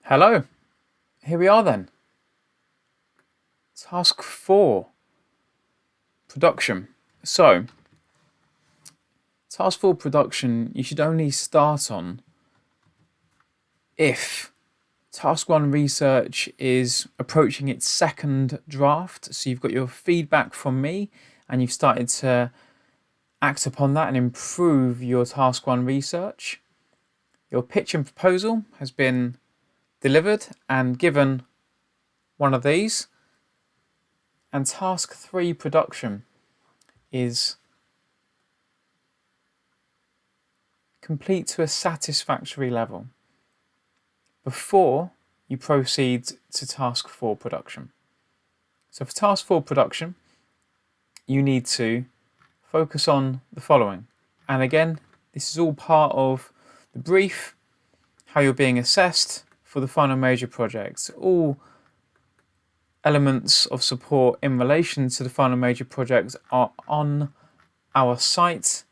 Hello, here we are then. Task 4, production. So, task 4 production you should only start on if task 1 research is approaching its second draft. So you've got your feedback from me and you've started to act upon that and improve your task 1 research. Your pitch and proposal has been delivered and given one of these. And task 3 production is complete to a satisfactory level before you proceed to task 4 production. So for task 4 production, you need to focus on the following. And again, this is all part of the brief, how you're being assessed for the final major project. All elements of support in relation to the final major project are on our site,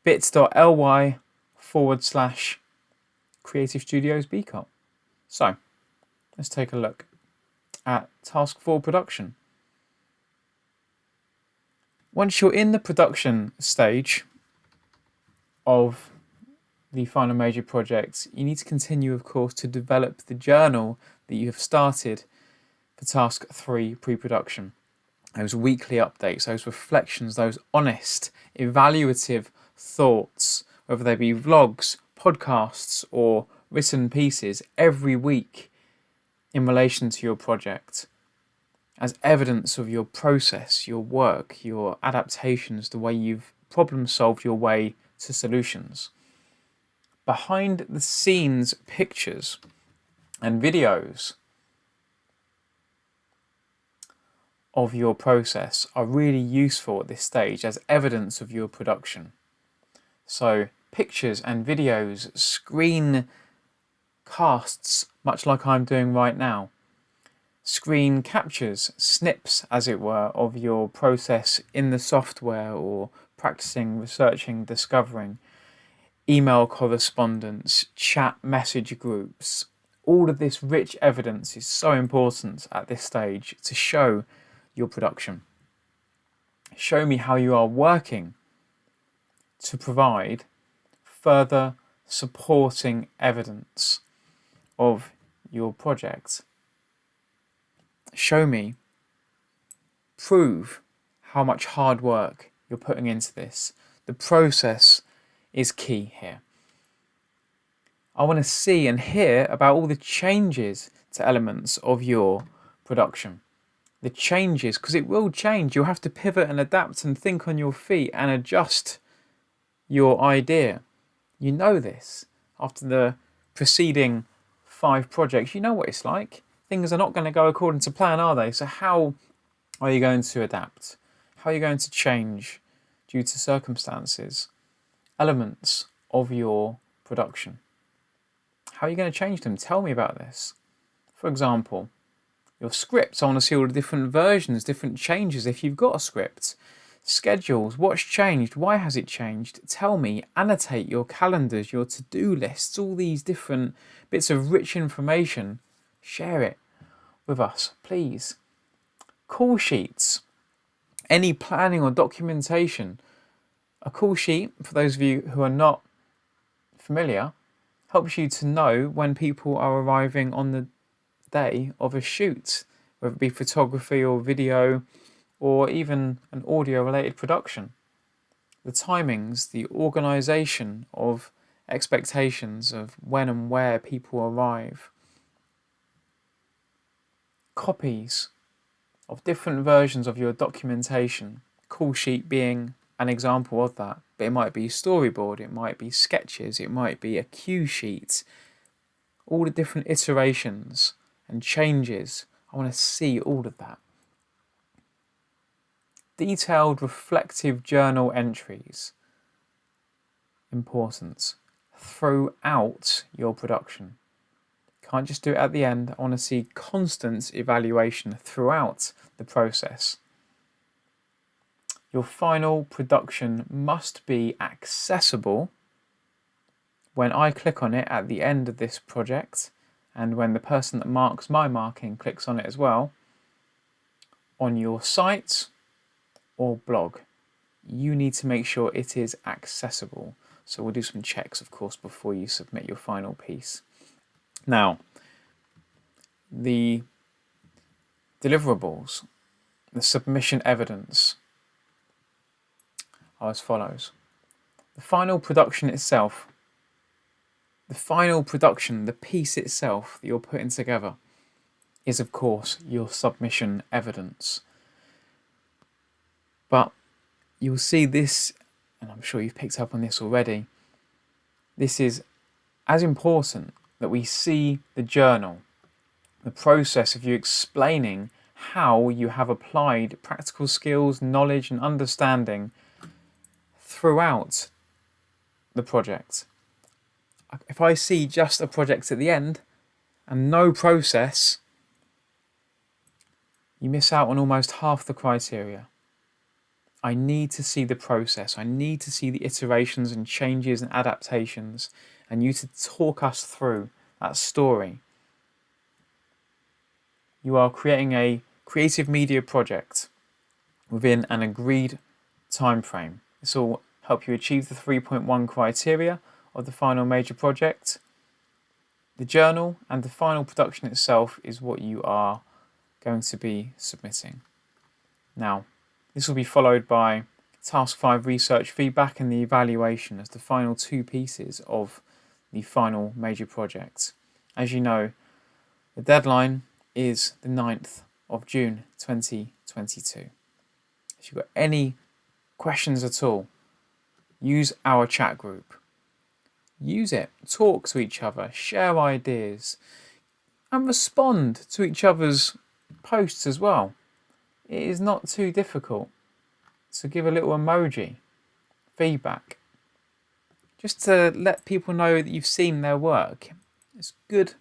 bit.ly/Creative Studios BCOP. So, let's take a look at task 4 production. Once you're in the production stage of the final major project, you need to continue, of course, to develop the journal that you have started for task 3 pre-production. Those weekly updates, those reflections, those honest, evaluative thoughts, whether they be vlogs, podcasts, or written pieces every week in relation to your project, as evidence of your process, your work, your adaptations, the way you've problem solved your way to solutions. Behind the scenes pictures and videos of your process are really useful at this stage as evidence of your production. So pictures and videos, screen casts, much like I'm doing right now, screen captures, snips as it were, of your process in the software or practicing, researching, discovering, email correspondence, chat message groups. All of this rich evidence is so important at this stage to show your production. Show me how you are working to provide further supporting evidence of your project. Show me, prove how much hard work you're putting into this. The process is key here. I want to see and hear about all the changes to elements of your production. The changes, because it will change. You'll have to pivot and adapt and think on your feet and adjust your idea. You know this. After the preceding 5 projects, you know what it's like. Things are not going to go according to plan, are they? So how are you going to adapt? How are you going to change due to circumstances? Elements of your production. How are you going to change them? Tell me about this. For example, your scripts. I want to see all the different versions, different changes if you've got a script. Schedules, what's changed? Why has it changed? Tell me, annotate your calendars, your to-do lists, all these different bits of rich information. Share it with us, please. Call sheets, any planning or documentation. A call sheet, for those of you who are not familiar, helps you to know when people are arriving on the day of a shoot, whether it be photography or video or even an audio related production. The timings, the organisation of expectations of when and where people arrive. Copies of different versions of your documentation, call sheet being an example of that, but it might be a storyboard, it might be sketches, it might be a cue sheet, all the different iterations and changes. I want to see all of that. Detailed reflective journal entries, important, throughout your production. Can't just do it at the end. I want to see constant evaluation throughout the process. Your final production must be accessible when I click on it at the end of this project And when the person that marks my marking clicks on it as well, on your site or blog, you need to make sure it is accessible. So we'll do some checks, of course, before you submit your final piece. Now, the deliverables, the submission evidence are as follows. The final production itself, the piece itself that you're putting together is, of course, your submission evidence. But you'll see this, and I'm sure you've picked up on this already, this is as important that we see the journal, the process of you explaining how you have applied practical skills, knowledge and understanding throughout the project. If I see just a project at the end and no process, you miss out on almost half the criteria. I need to see the process. I need to see the iterations and changes and adaptations, and you to talk us through that story. You are creating a creative media project within an agreed time frame. This will help you achieve the 3.1 criteria of the final major project. The journal and the final production itself is what you are going to be submitting. Now, this will be followed by Task 5 research feedback and the evaluation as the final two pieces of the final major project. As you know, the deadline is the 9th of June 2022. If you've got any questions at all, use our chat group. Use it, talk to each other, share ideas, and respond to each other's posts as well. It is not too difficult to give a little emoji, feedback, just to let people know that you've seen their work. It's good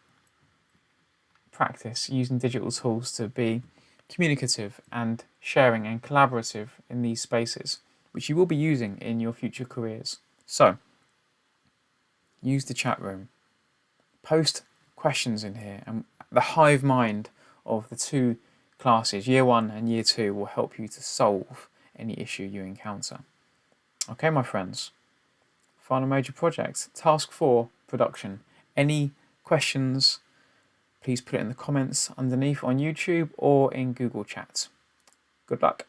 practice using digital tools to be communicative and sharing and collaborative in these spaces, which you will be using in your future careers. So, use the chat room, post questions in here, and the hive mind of the two classes, year 1 and year 2, will help you to solve any issue you encounter. Okay, my friends, final major project, task 4, production. Any questions, please put it in the comments underneath on YouTube or in Google Chat. Good luck.